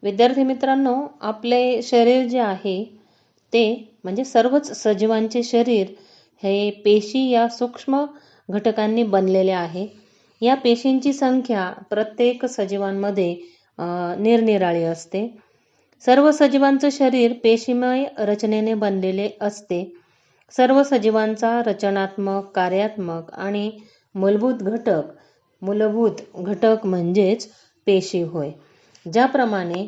विद्यार्थी मित्रांनो, आपले शरीर जे आहे ते म्हणजे सर्वच सजीवांचे शरीर हे पेशी या सूक्ष्म घटकांनी बनलेले आहे. या पेशींची संख्या प्रत्येक सजीवांमध्ये निरनिराळी असते. सर्व सजीवांचं शरीर पेशीमय रचनेने बनलेले असते. सर्व सजीवांचा रचनात्मक, कार्यात्मक आणि मूलभूत घटक म्हणजेच पेशी होय. ज्याप्रमाणे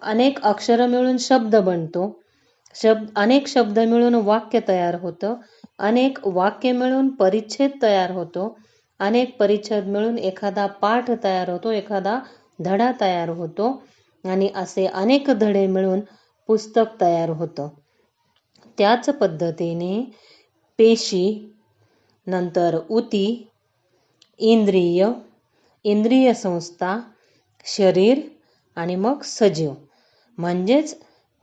अनेक अक्षरं मिळून शब्द बनतो, अनेक शब्द मिळून वाक्य तयार होतं, अनेक वाक्य मिळून परिच्छेद तयार होतो, अनेक परिच्छेद मिळून एखादा पाठ तयार होतो, एखादा धडा तयार होतो आणि असे अनेक धडे मिळून पुस्तक तयार होतं. त्याच पद्धतीने पेशी, नंतर ऊती, इंद्रिय संस्था, शरीर आणि मग सजीव म्हणजेच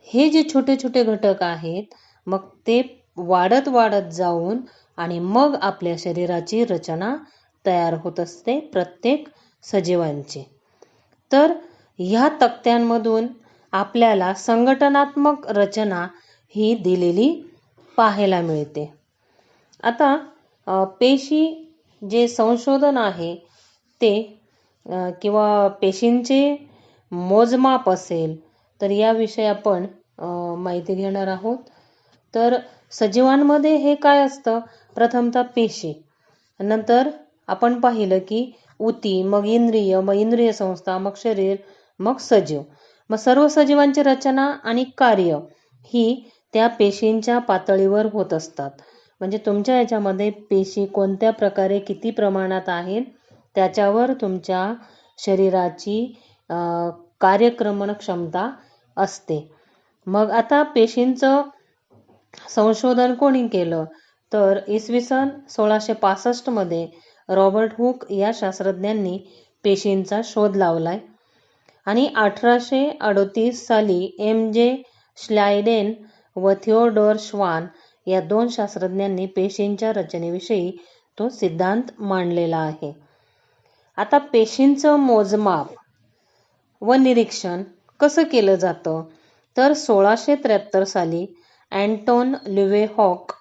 हे जे छोटे छोटे घटक आहेत, मग ते वाढत जाऊन आणि मग आपल्या शरीराची रचना तयार होत असते प्रत्येक सजीवांची. तर ह्या तक्त्यांमधून आपल्याला संघटनात्मक रचना ही दिलेली पाहायला मिळते. आता पेशी जे संशोधन आहे ते किंवा पेशींचे मोजमाप असेल तर याविषयी आपण माहिती घेणार आहोत. तर सजीवांमध्ये हे काय असतं? प्रथमतः पेशी, नंतर आपण पाहिलं की ऊती, मग इंद्रिय संस्था, मग शरीर, मग सजीव. मग सर्व सजीवांची रचना आणि कार्य ही त्या पेशींच्या पातळीवर होत असतात. म्हणजे तुमच्या याच्यामध्ये पेशी कोणत्या प्रकारे किती प्रमाणात आहेत त्याच्यावर तुमच्या शरीराची कार्यक्रमण क्षमता असते. मग आता पेशींचं संशोधन कोणी केलं? तर इसवी सन 1665 मध्ये रॉबर्ट हुक या शास्त्रज्ञांनी पेशींचा शोध लावलाय आणि 1838 साली M.J. श्लायडेन व थिओडोर श्वान या 2 शास्त्रज्ञांनी पेशींच्या रचनेविषयी तो सिद्धांत मांडलेला आहे. आता पेशींचं मोजमाप व निरीक्षण कसं केलं जातं? तर 1673 साली अँटोन ल्युवेहॉक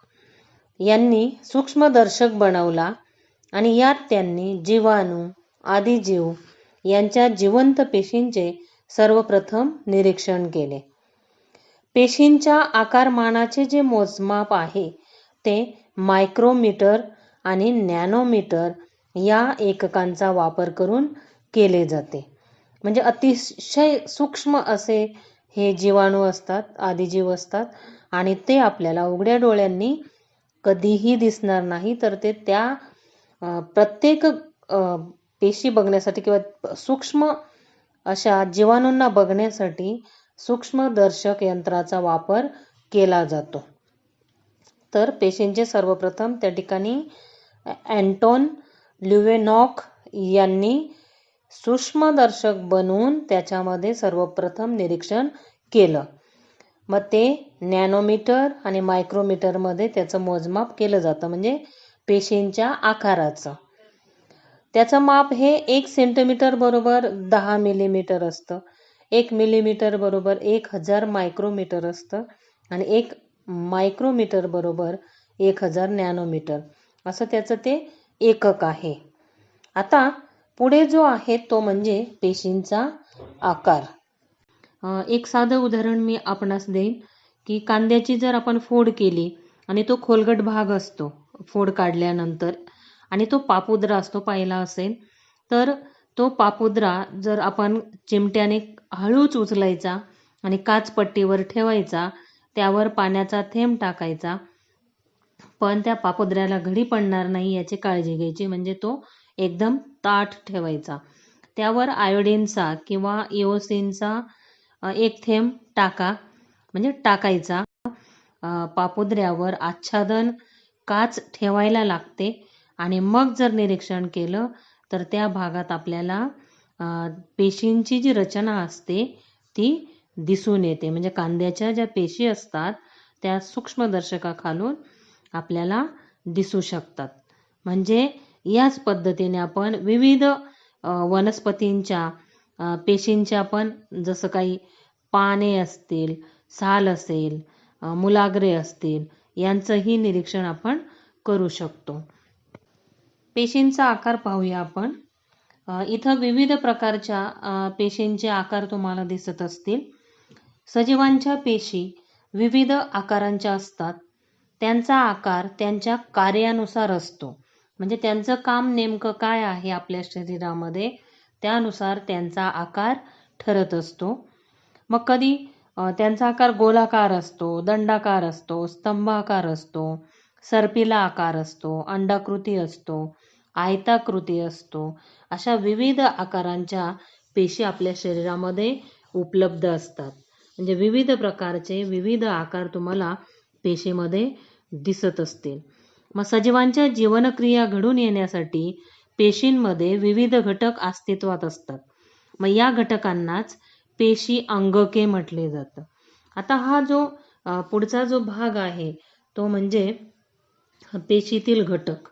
यांनी सूक्ष्मदर्शक बनवला आणि यात त्यांनी जीवाणू, आदिजीव यांच्या जिवंत पेशींचे सर्वप्रथम निरीक्षण केले. पेशींच्या आकारमानाचे जे मोजमाप आहे ते मायक्रोमीटर आणि नॅनोमीटर या एककांचा वापर करून केले जाते. म्हणजे अतिशय सूक्ष्म असे हे जीवाणू असतात, आदिजीव असतात आणि ते आपल्याला उघड्या डोळ्यांनी कधीही दिसणार नाही. तर ते त्या प्रत्येक पेशी बघण्यासाठी किंवा सूक्ष्म अशा जीवाणूंना बघण्यासाठी सूक्ष्मदर्शक यंत्राचा वापर केला जातो. तर पेशींचे सर्वप्रथम त्या ठिकाणी अँटोन ल्युवेनॉक यांनी सूक्ष्मदर्शक बनवून त्याच्यामध्ये सर्वप्रथम निरीक्षण केलं. मग ते नॅनोमीटर आणि मायक्रोमीटरमध्ये त्याचं मोजमाप केलं जातं, म्हणजे पेशींच्या आकाराचं. त्याचं माप हे 1 सेंटीमीटर बरोबर 10 मिलीमीटर असतं, 1 मिलीमीटर बरोबर 1000 मायक्रोमीटर असतं आणि 1 मायक्रोमीटर बरोबर 1000 नॅनोमीटर असं त्याचं ते एकक आहे. आता पुढे जो आहे तो म्हणजे पेशींचा आकार. एक साधं उदाहरण मी आपणास देईन की कांद्याची जर आपण फोड केली आणि तो खोलगट भाग असतो फोड काढल्यानंतर आणि तो पापुद्रा असतो, पाहिला असेल तर तो पापुद्रा जर आपण चिमट्याने हळूच उचलायचा आणि काचपट्टीवर ठेवायचा, त्यावर पाण्याचा थेंब टाकायचा, पण त्या पापुद्र्याला घडी पडणार नाही याची काळजी घ्यायची. म्हणजे तो एकदम ताठ ठेवायचा. त्यावर आयोडीनचा किंवा इओसिनचा 1 थेंब टाकायचा. पापुद्र्यावर आच्छादन काच ठेवायला लागते आणि मग जर निरीक्षण केलं तर त्या भागात आपल्याला पेशींची जी रचना असते ती दिसून येते. म्हणजे कांद्याच्या ज्या पेशी असतात त्या सूक्ष्मदर्शकाखालून आपल्याला दिसू शकतात. म्हणजे याच पद्धतीने आपण विविध वनस्पतींच्या पेशींचे आपण जसं काही पाने असतील, साल असेल, मुलाग्रे असतील, यांचंही निरीक्षण आपण करू शकतो. पेशींचा आकार पाहूया आपण. इथं विविध प्रकारच्या पेशींचे आकार तुम्हाला दिसत असतील. सजीवांच्या पेशी विविध आकारांच्या असतात. त्यांचा आकार त्यांच्या कार्यानुसार असतो. म्हणजे त्यांचं काम नेमकं काय आहे आपल्या शरीरामध्ये, त्यानुसार त्यांचा आकार ठरत असतो. मग कधी त्यांचा आकार गोलाकार असतो, दंडाकार असतो, स्तंभाकार असतो, सर्पिला आकार असतो, अंडाकृती असतो, आयताकृती असतो. अशा विविध आकारांच्या पेशी आपल्या शरीरामध्ये उपलब्ध असतात. म्हणजे विविध प्रकारचे विविध आकार तुम्हाला पेशीमध्ये दिसत असतील. मग सजीवांच्या जीवनक्रिया घडून येण्यासाठी पेशींमध्ये विविध घटक अस्तित्वात असतात. मग या घटकांनाच पेशी अंगके म्हटले जातं. आता हा जो पुढचा जो भाग आहे तो म्हणजे पेशीतील घटक.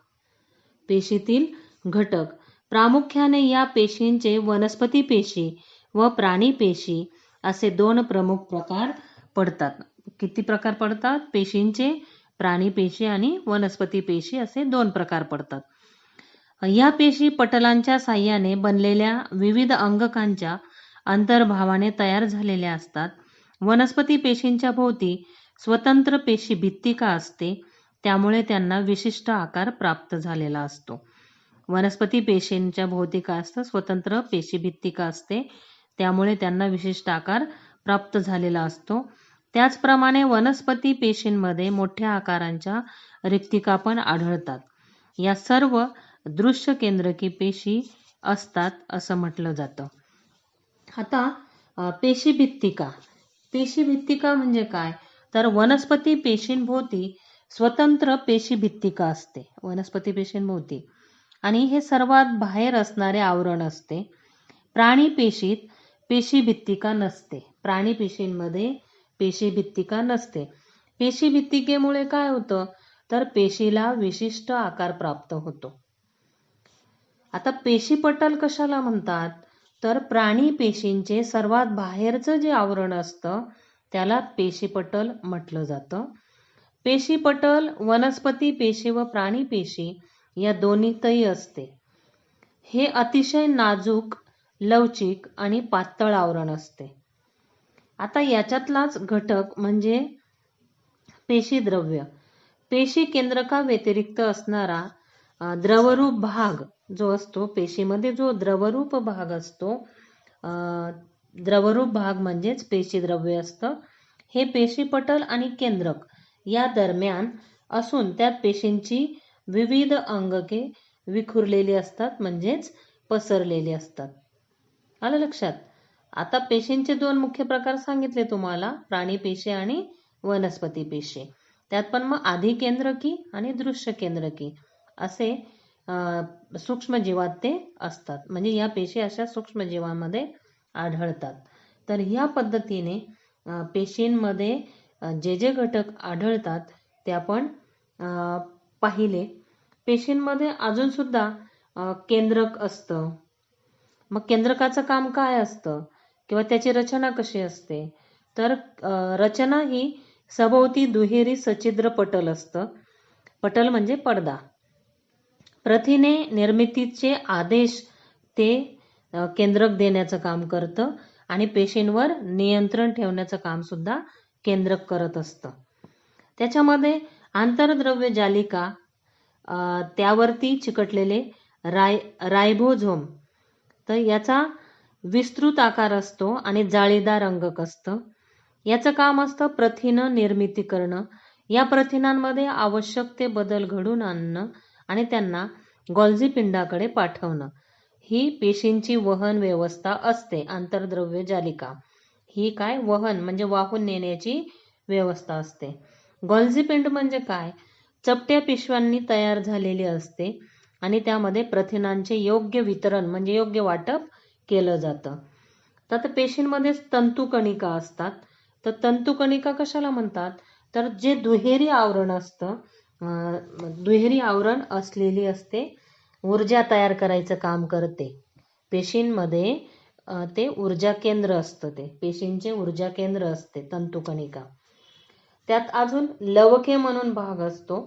पेशीतील घटक प्रामुख्याने या पेशींचे वनस्पती पेशी व प्राणी पेशी असे दोन प्रमुख प्रकार पडतात. किती प्रकार पडतात? पेशींचे प्राणी पेशी आणि वनस्पती पेशी असे दोन प्रकार पडतात. या पेशी पटलांच्या साह्याने बनलेल्या विविध अंगकांच्या अंतर्भावाने तयार झालेल्या असतात. वनस्पती पेशींच्या भोवती स्वतंत्र पेशी भित्तिका असते, त्यामुळे त्यांना विशिष्ट आकार प्राप्त झालेला असतो. वनस्पती पेशींच्या भोवती काय असतं? स्वतंत्र पेशी भित्तिका असते, त्यामुळे त्यांना विशिष्ट आकार प्राप्त झालेला असतो. त्याचप्रमाणे वनस्पती पेशींमध्ये मोठ्या आकारांच्या रिक्तिका पण आढळतात. या सर्व दृश्य केंद्रकी पेशी असतात असं म्हटलं जातं. आता पेशी भित्तिका. पेशी भित्तिका म्हणजे काय? तर वनस्पती पेशींभोवती स्वतंत्र पेशी भित्तिका असते वनस्पती पेशींभोवती, आणि हे सर्वात बाहेर असणारे आवरण असते. प्राणी पेशीत पेशी भित्तिका नसते. प्राणी पेशींमध्ये पेशी भित्तिका नसते. पेशी भित्तिकेमुळे काय होतं? तर पेशीला विशिष्ट आकार प्राप्त होतो. आता पेशीपटल कशाला म्हणतात? तर प्राणी पेशींचे सर्वात बाहेरचं जे आवरण असतं त्याला पेशीपटल म्हटलं जातं. पेशीपटल वनस्पती पेशी व प्राणी पेशी या दोन्हीतही असते. हे अतिशय नाजूक, लवचिक आणि पातळ आवरण असते. आता याच्यातलाच घटक म्हणजे पेशीद्रव्य. पेशी केंद्रका व्यतिरिक्त असणारा द्रवरूप भाग जो असतो, पेशीमध्ये जो द्रवरूप भाग असतो, द्रवरूप भाग म्हणजेच पेशीद्रव्य असतं. हे पेशीपटल आणि केंद्रक या दरम्यान असून त्यात पेशींची विविध अंगके विखुरलेली असतात, म्हणजेच पसरलेली असतात. आलं लक्षात? आता पेशींचे दोन मुख्य प्रकार सांगितले तुम्हाला, प्राणी पेशी आणि वनस्पती पेशी. त्यात पण मग आधी केंद्रकी आणि दृश्य केंद्रकी असे सूक्ष्मजीवात ते असतात. म्हणजे या पेशी अशा सूक्ष्मजीवांमध्ये आढळतात. तर ह्या पद्धतीने पेशींमध्ये जे जे घटक आढळतात ते आपण पाहिले. पेशींमध्ये अजून सुद्धा केंद्रक असतं. मग केंद्रकाचं काम काय असतं किंवा त्याची रचना कशी असते? तर रचना ही सभोवती दुहेरी सच्छिद्र पटल असतं. पटल म्हणजे पडदा. प्रथिने निर्मितीचे आदेश ते केंद्रक देण्याचं काम करतं आणि पेशींवर नियंत्रण ठेवण्याचं काम सुद्धा केंद्रक करत असतं. त्याच्यामध्ये आंतरद्रव्य जालिका, त्यावरती चिकटलेले रायबोझोम, तर याचा विस्तृत आकार असतो आणि जाळीदार अंगक असतं. याचं काम असतं प्रथिन निर्मिती करणं. या प्रथिनांमध्ये आवश्यक ते बदल घडून आणणं आणि त्यांना गॉल्जी पिंडाकडे पाठवणं. ही पेशींची वहन व्यवस्था असते. आंतरद्रव्य जालिका ही काय? वहन म्हणजे वाहून नेण्याची व्यवस्था असते. गॉल्जी पिंड म्हणजे काय? चपट्या पिशव्यांनी तयार झालेली असते आणि त्यामध्ये प्रथिनांचे योग्य वितरण म्हणजे योग्य वाटप केलं जातं. तर पेशींमध्ये तंतुकणिका असतात. तर तंतुकणिका कशाला म्हणतात? तर जे दुहेरी आवरण असतं, दुहेरी आवरण असलेली असते, ऊर्जा तयार करायचं काम करते. पेशींमध्ये ते ऊर्जा केंद्र असतं, ते पेशींचे ऊर्जा केंद्र असते तंतुकणिका. त्यात अजून लवके म्हणून भाग असतो.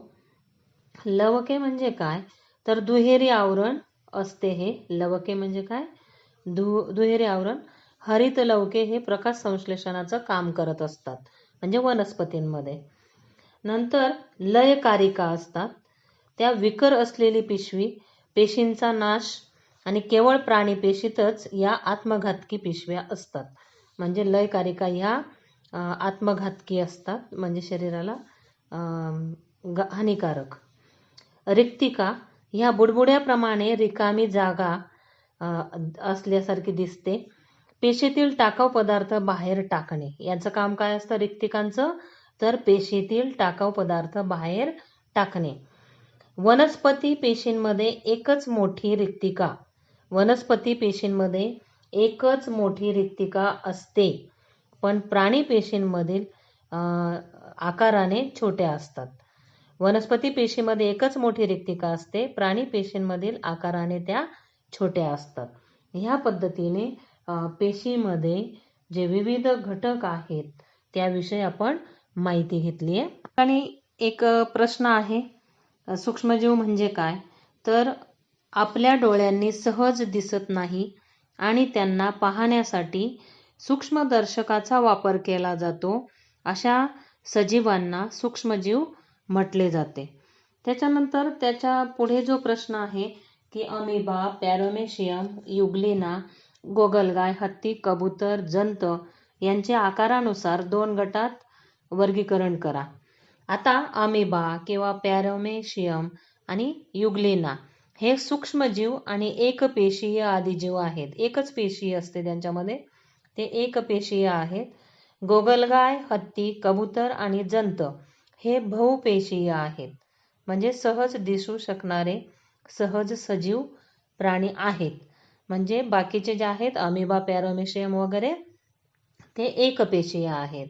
लवके म्हणजे काय, तर दुहेरी आवरण असते. हे लवके म्हणजे काय, दुहेरी आवरण. हरित लवके हे प्रकाश संश्लेषणाचं काम करत असतात, म्हणजे वनस्पतींमध्ये. नंतर लयकारिका असतात. त्या विकर असलेली पिशवी, पेशींचा नाश आणि केवळ प्राणी पेशीतच या आत्मघातकी पिशव्या असतात. म्हणजे लयकारिका ह्या आत्मघातकी असतात, म्हणजे शरीराला हानिकारक. रिक्तिका ह्या बुडबुड्याप्रमाणे रिकामी जागा असल्यासारखी दिसते. पेशीतील टाकाऊ पदार्थ बाहेर टाकणे, याचं काम काय असतं रिक्तिकांचं, तर पेशीतील टाकाऊ पदार्थ बाहेर टाकणे. वनस्पती पेशींमध्ये एकच मोठी रिक्तिका, वनस्पती पेशींमध्ये एकच मोठी रिक्तिका असते, पण प्राणी पेशींमधील आकाराने छोट्या असतात. वनस्पती पेशीमध्ये एकच मोठी रिक्तिका असते, प्राणी पेशींमधील आकाराने त्या छोट्या असतात. ह्या पद्धतीने पेशीमध्ये जे विविध घटक आहेत त्याविषयी आपण माहिती घेतली आहे. आणि एक प्रश्न आहे, सूक्ष्मजीव म्हणजे काय, तर आपल्या डोळ्यांनी सहज दिसत नाही आणि त्यांना पाहण्यासाठी सूक्ष्मदर्शकाचा वापर केला जातो, अशा सजीवांना सूक्ष्मजीव म्हटले जाते. त्याच्यानंतर त्याच्या पुढे जो प्रश्न आहे की अमिबा, पॅरामेशियम, युग्लिना, गोगलगाय, हत्ती, कबूतर, जंत यांचे आकारानुसार 2 गटात वर्गीकरण करा. आता अमिबा किंवा पॅरामेशियम आणि युग्लिना हे सूक्ष्मजीव आणि एकपेशीय आदिजीव आहेत. एकच पेशी असते त्यांच्यामध्ये, ते एकपेशीय आहेत. गोगलगाय, हत्ती, कबूतर आणि जंत हे बहुपेशीय आहेत, म्हणजे सहज दिसू शकणारे सहज सजीव प्राणी आहेत. म्हणजे बाकीचे जे आहेत अमिबा, पॅरामेशियम वगैरे ते एकपेशीय आहेत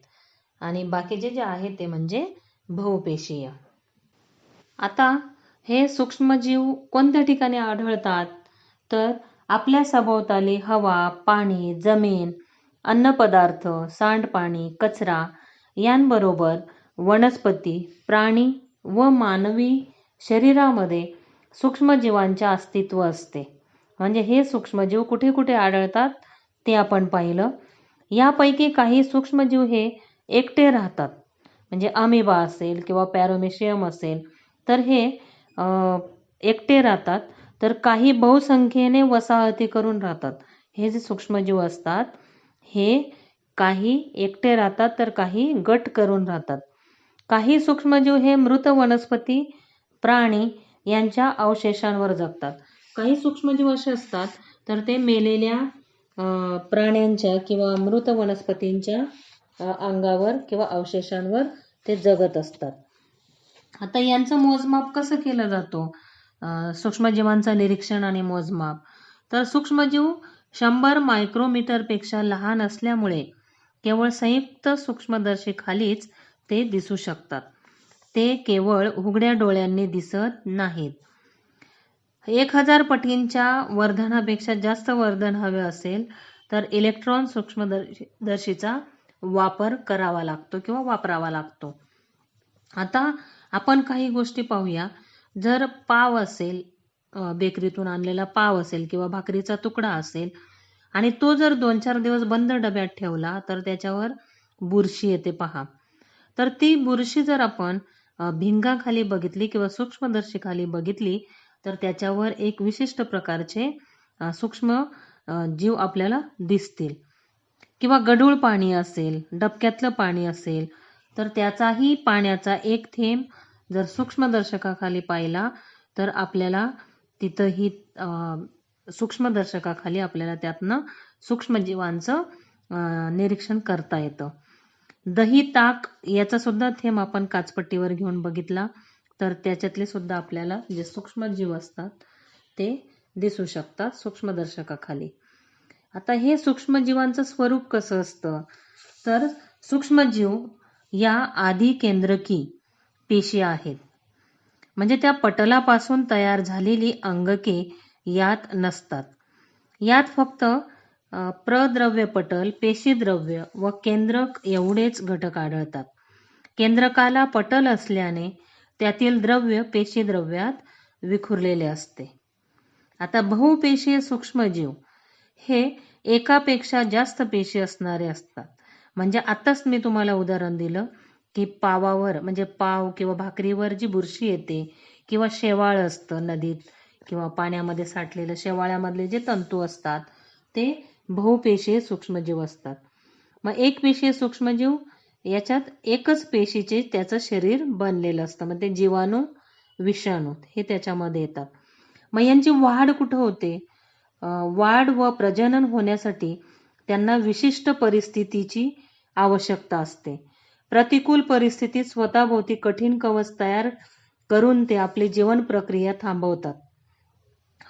आणि बाकीचे जे आहेत ते म्हणजे बहुपेशीय. आता हे सूक्ष्मजीव कोणत्या ठिकाणी आढळतात, तर आपल्या सभोवताली हवा, पाणी, जमीन, अन्नपदार्थ, सांडपाणी, कचरा यांबरोबर वनस्पती, प्राणी व मानवी शरीरामध्ये सूक्ष्मजीवांचे अस्तित्व असते. म्हणजे हे सूक्ष्मजीव कुठे कुठे आढळतात ते आपण पाहिलं. यापैकी काही सूक्ष्मजीव हे एकटे राहतात, म्हणजे अमिबा असेल किंवा पॅरामेशियम असेल तर हे एकटे राहतात, तर काही बहुसंख्येने वसाहती करून राहतात. हे जे सूक्ष्मजीव असतात हे काही एकटे राहतात तर काही गट करून राहतात. काही सूक्ष्मजीव हे मृत वनस्पती, प्राणी यांच्या अवशेषांवर जगतात. काही सूक्ष्मजीव असे असतात तर ते मेलेल्या प्राण्यांच्या किंवा मृत वनस्पतींच्या अंगावर किंवा अवशेषांवर ते जगत असतात. आता यांचं मोजमाप कसं केलं जातो, सूक्ष्मजीवांचं निरीक्षण आणि मोजमाप, तर सूक्ष्मजीव 100 मायक्रोमीटरपेक्षा लहान असल्यामुळे केवळ संयुक्त सूक्ष्मदर्शी खालीच ते दिसू शकतात. ते केवळ उघड्या डोळ्यांनी दिसत नाहीत. 1000 पटींच्या वर्धनापेक्षा जास्त वर्धन हवे असेल तर इलेक्ट्रॉन सूक्ष्मदर्शीचा वापर करावा लागतो किंवा वापरावा लागतो. आता आपण काही गोष्टी पाहूया. जर पाव असेल, बेकरीतून आणलेला पाव असेल किंवा भाकरीचा तुकडा असेल आणि तो जर 2-4 दिवस बंद डब्यात ठेवला तर त्याच्यावर बुरशी येते पहा. तर ती बुरशी जर आपण भिंगाखाली बघितली किंवा सूक्ष्मदर्शीखाली बघितली तर त्याच्यावर एक विशिष्ट प्रकारचे सूक्ष्म जीव आपल्याला दिसतील. किंवा गढूळ पाणी असेल, डबक्यातलं पाणी असेल तर त्याचाही पाण्याचा एक थेंब जर सूक्ष्मदर्शकाखाली पाहिला तर आपल्याला तिथंही सूक्ष्मदर्शकाखाली आपल्याला त्यातनं सूक्ष्मजीवांचं निरीक्षण करता येतं. दही, ताक याचा सुद्धा थेंब आपण काचपट्टीवर घेऊन बघितला तर त्याच्यातले सुद्धा आपल्याला जे सूक्ष्मजीव असतात ते दिसू शकतात सूक्ष्मदर्शकाखाली. आता हे सूक्ष्मजीवांचं स्वरूप कसं असतं, तर सूक्ष्मजीव या आधी केंद्रकी पेशी आहेत, म्हणजे त्या पटलापासून तयार झालेली अंगके यात नसतात. यात फक्त प्रद्रव्य पटल, पेशीद्रव्य व केंद्रक एवढेच घटक आढळतात. केंद्रकाला पटल असल्याने त्यातील द्रव्य पेशीद्रव्यात विखुरलेले असते. आता बहुपेशीय सूक्ष्मजीव हे एकापेक्षा जास्त पेशी असणारे असतात. म्हणजे आत्ताच मी तुम्हाला उदाहरण दिलं की पावावर म्हणजे पाव किंवा भाकरीवर जी बुरशी येते किंवा शेवाळ असतं नदीत किंवा पाण्यामध्ये साठलेलं, शेवाळ्यामधले जे तंतू असतात ते बहुपेशीय सूक्ष्मजीव असतात. मग एक पेशीय सूक्ष्मजीव याच्यात एकच पेशीचे त्याचं शरीर बनलेलं असतं. मग ते जीवाणू, विषाणू हे त्याच्यामध्ये येतात. मग यांची वाढ कुठं होते? वाढ व प्रजनन होण्यासाठी त्यांना विशिष्ट परिस्थितीची आवश्यकता असते. प्रतिकूल परिस्थितीत स्वतःभोवती कठीण कवच तयार करून ते आपली जीवन प्रक्रिया थांबवतात.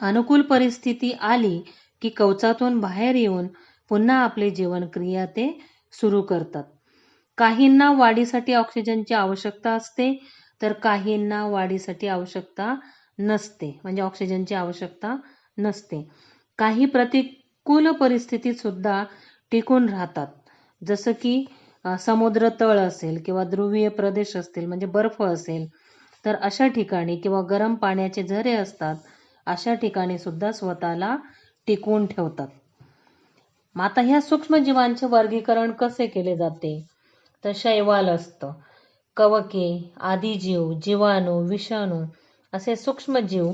अनुकूल परिस्थिती आली की कवचातून बाहेर येऊन पुन्हा आपली जीवनक्रिया ते सुरू करतात. काहींना वाढीसाठी ऑक्सिजनची आवश्यकता असते तर काहींना वाढीसाठी आवश्यकता नसते, म्हणजे ऑक्सिजनची आवश्यकता नसते. काही प्रतिकूल परिस्थितीत सुद्धा टिकून राहतात, जसं की समुद्र तळ असेल किंवा ध्रुवीय प्रदेश असतील म्हणजे बर्फ असेल तर अशा ठिकाणी किंवा गरम पाण्याचे झरे असतात अशा ठिकाणी सुद्धा स्वतःला टिकवून ठेवतात. मग आता ह्या सूक्ष्मजीवांचे वर्गीकरण कसे केले जाते? तर शैवाल असतं, कवके, आदिजीव, जीवाणू, विषाणू असे सूक्ष्मजीव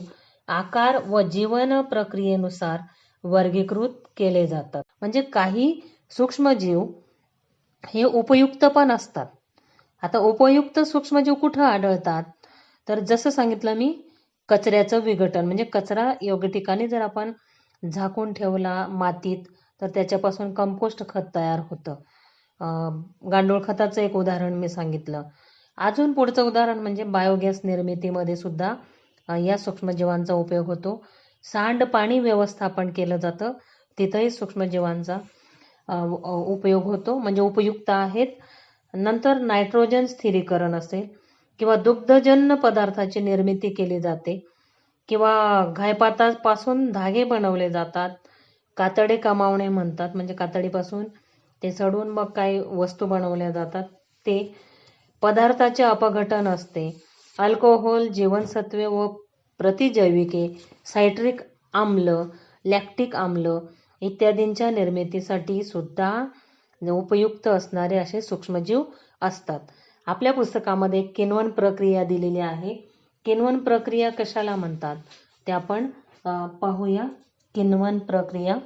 आकार व जीवन प्रक्रियेनुसार वर्गीकृत केले जातात. म्हणजे काही सूक्ष्मजीव हे उपयुक्त पण असतात. आता उपयुक्त सूक्ष्मजीव कुठं आढळतात? तर जसं सांगितलं मी, कचऱ्याचं विघटन म्हणजे कचरा योग्य ठिकाणी जर आपण झाकून ठेवला मातीत तर त्याच्यापासून कंपोस्ट खत तयार होतं. गांडूळ खताचं एक उदाहरण मी सांगितलं. अजून पुढचं उदाहरण म्हणजे बायोगॅस निर्मितीमध्ये सुद्धा या सूक्ष्मजीवांचा उपयोग होतो. सांडपाणी व्यवस्थापन केलं जातं, तिथंही सूक्ष्मजीवांचा उपयोग होतो, म्हणजे उपयुक्त आहेत. नंतर नायट्रोजन स्थिरीकरण असेल किंवा दुग्धजन्य पदार्थाची निर्मिती केली जाते किंवा गायपातापासून धागे बनवले जातात. कातडे कमावणे म्हणतात, म्हणजे कातडीपासून ते सडून मग काही वस्तू बनवल्या जातात ते. पदार्थाचे अपघटन असते. अल्कोहोल, जीवनसत्वे व प्रतिजैविके, सायट्रिक आम्ल, लॅक्टिक आम्ल इत्यादींच्या निर्मितीसाठी सुद्धा उपयुक्त असणारे असे सूक्ष्मजीव असतात. आपल्या पुस्तकामध्ये किण्वन प्रक्रिया दिलेली आहे. किण्वन प्रक्रिया कशाला म्हणतात ते आपण पाहूया. किण्वन प्रक्रिया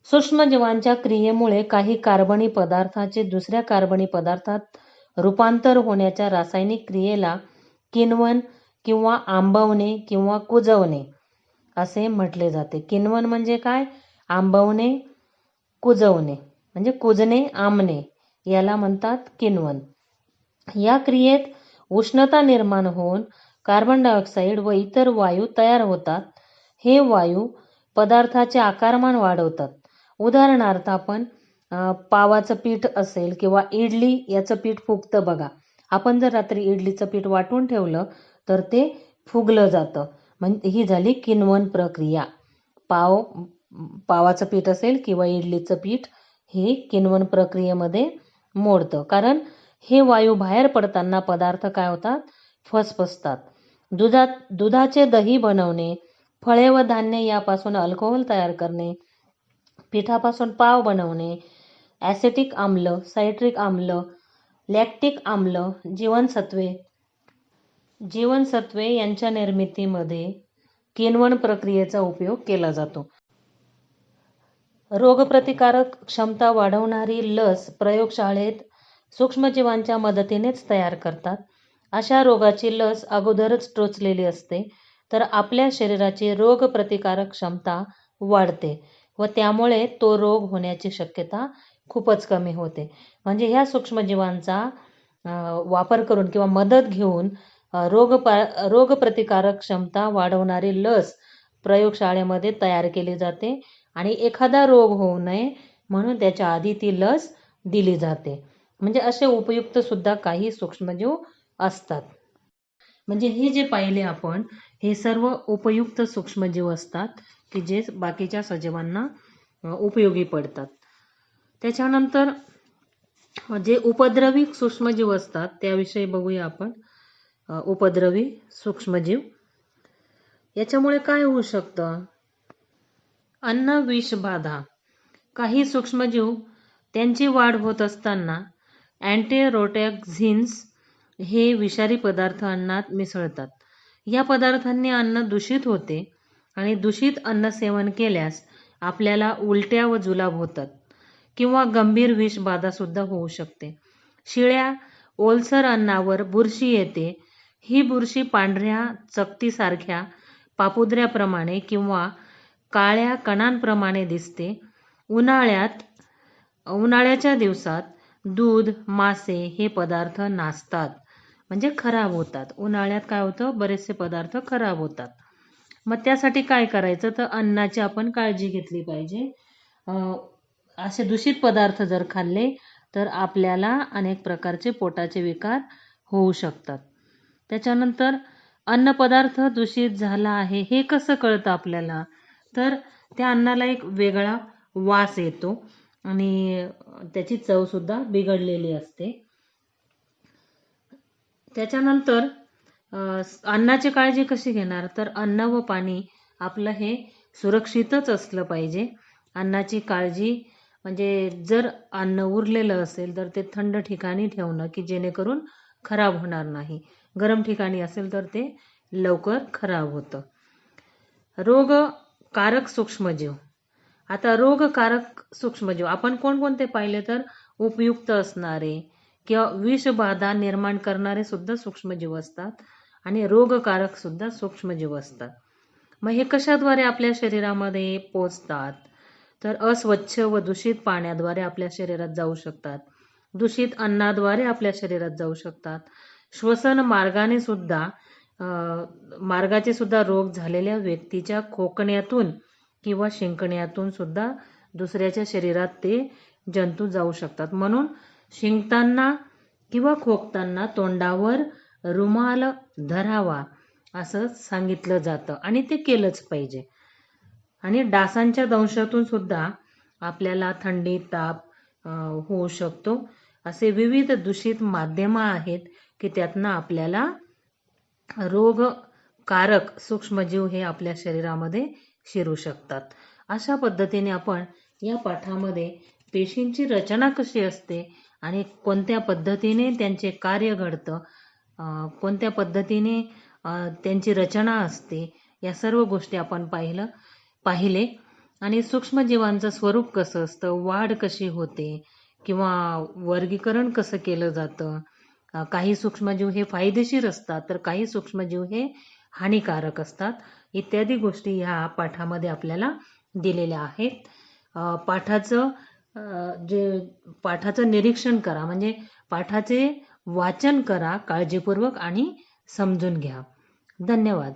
सूक्ष्मजीवांच्या क्रियेमुळे काही कार्बनी पदार्थाचे दुसऱ्या कार्बनी पदार्थात रूपांतर होण्याच्या रासायनिक क्रियेला किण्वन किंवा आंबवणे किंवा कुजवणे असे म्हटले जाते. किण्वन म्हणजे काय? आंबवणे, कुजवणे म्हणजे कुजणे, आंबणे याला म्हणतात किण्वन. या क्रियेत उष्णता निर्माण होऊन कार्बन डायऑक्साईड व इतर वायू तयार होतात. हे वायू पदार्थाचे आकारमान वाढवतात. उदाहरणार्थ आपण पावाचं पीठ असेल किंवा इडली याचं पीठ फुगतं बघा. आपण जर रात्री इडलीचं पीठ वाटून ठेवलं तर ते फुगलं जातं, म्हणजे ही झाली किण्वन प्रक्रिया. पावाचं पीठ असेल किंवा इडलीचं पीठ हे किण्वन प्रक्रियेमध्ये मोडतं, कारण हे वायू बाहेर पडताना पदार्थ काय होतात? फसफसतात. दुधाचे दही बनवणे, फळे व धान्य यापासून अल्कोहोल तयार करणे, पिठापासून पाव बनवणे, ॲसिटिक आम्ल, सायट्रिक आम्ल, लॅक्टिक आम्ल, जीवनसत्वे यांच्या निर्मितीमध्ये किण्वन प्रक्रियेचा उपयोग केला जातो. रोगप्रतिकारक क्षमता वाढवणारी लस प्रयोगशाळेत सूक्ष्मजीवांच्या मदतीनेच तयार करतात. अशा रोगाची लस अगोदरच टोचलेली असते तर आपल्या शरीराची रोगप्रतिकारक क्षमता वाढते व त्यामुळे तो रोग होण्याची शक्यता खूपच कमी होते. म्हणजे ह्या सूक्ष्मजीवांचा वापर करून किंवा मदत घेऊन रोगप्रतिकारक क्षमता वाढवणारी लस प्रयोगशाळेमध्ये तयार केली जाते आणि एखादा रोग होऊ नये म्हणून त्याच्या आधी ती लस दिली जाते. म्हणजे असे उपयुक्त सुद्धा काही सूक्ष्मजीव असतात. म्हणजे हे जे पाहिले आपण हे सर्व उपयुक्त सूक्ष्मजीव असतात की जे बाकीच्या सजीवांना उपयोगी पडतात. त्याच्यानंतर जे उपद्रवी सूक्ष्मजीव असतात त्याविषयी बघूया आपण. उपद्रवी सूक्ष्मजीव याच्यामुळे काय होऊ शकतं? अन्न विषबाधा. काही सूक्ष्मजीव त्यांची वाढ होत असताना अँटीरोटॅक्झिन्स हे विषारी पदार्थ अन्नात मिसळतात. या पदार्थांनी अन्न दूषित होते आणि दूषित अन्न सेवन केल्यास आपल्याला उलट्या व जुलाब होतात किंवा गंभीर विषबाधा सुद्धा होऊ शकते. शिळ्या ओलसर अन्नावर बुरशी येते. ही बुरशी पांढऱ्या चकतीसारख्या पापुद्र्याप्रमाणे किंवा काळ्या कणांप्रमाणे दिसते. उन्हाळ्याच्या दिवसात दूध, मासे हे पदार्थ नासतात, म्हणजे खराब होतात. उन्हाळ्यात काय होतं? बरेचसे पदार्थ खराब होतात. मग त्यासाठी काय करायचं? तर अन्नाची आपण काळजी घेतली पाहिजे. असे दूषित पदार्थ जर खाल्ले तर आपल्याला अनेक प्रकारचे पोटाचे विकार होऊ शकतात. त्याच्यानंतर अन्नपदार्थ दूषित झाला आहे हे कसं कळतं आपल्याला? तर त्या अन्नाला एक वेगळा वास येतो आणि त्याची चव सुद्धा बिघडलेली असते. त्याच्यानंतर अन्नाची काळजी कशी घेणार? तर अन्न व पाणी आपलं हे सुरक्षितच असलं पाहिजे. अन्नाची काळजी म्हणजे जर अन्न उरलेलं असेल तर ते थंड ठिकाणी ठेवणं की जेणेकरून खराब होणार नाही. गरम ठिकाणी असेल तर ते लवकर खराब होतं. रोगकारक सूक्ष्मजीव. आता रोगकारक सूक्ष्मजीव आपण कोणकोणते पाहिले? तर उपयुक्त असणारे किंवा विषबाधा निर्माण करणारे सुद्धा सूक्ष्मजीव असतात आणि रोगकारक सुद्धा सूक्ष्मजीव असतात. मग हे कशाद्वारे आपल्या शरीरामध्ये पोचतात? तर अस्वच्छ व दूषित पाण्याद्वारे आपल्या शरीरात जाऊ शकतात. दूषित अन्नाद्वारे आपल्या शरीरात जाऊ शकतात. श्वसन मार्गाचे सुद्धा रोग झालेल्या व्यक्तीच्या खोकण्यातून किंवा शिंकण्यातून सुद्धा दुसऱ्याच्या शरीरात ते जंतू जाऊ शकतात. म्हणून शिंकताना किंवा खोकताना तोंडावर रुमाल धरावा असं सांगितलं जातं आणि ते केलंच पाहिजे. आणि डासांच्या दंशातून सुद्धा आपल्याला थंडी, ताप होऊ शकतो. असे विविध दूषित माध्यमं आहेत की त्यातनं आपल्याला रोगकारक सूक्ष्मजीव हे आपल्या शरीरामध्ये शिरू शकतात. अशा पद्धतीने आपण या पाठामध्ये पेशींची रचना कशी असते आणि कोणत्या पद्धतीने त्यांचे कार्य घडतं, कोणत्या पद्धतीने त्यांची रचना असते, या सर्व गोष्टी आपण पाहिले. आणि सूक्ष्मजीवांचं स्वरूप कसं असतं, वाढ कशी होते किंवा वर्गीकरण कसं केलं जातं. काही सूक्ष्मजीव हे फायदेशीर असतात तर काही सूक्ष्मजीव हे हानिकारक असतात. इत्यादी गोष्टी ह्या पाठामध्ये आपल्याला दिलेल्या आहेत. पाठाचं निरीक्षण करा, म्हणजे पाठाचे वाचन करा काळजीपूर्वक आणि समजून घ्या. धन्यवाद.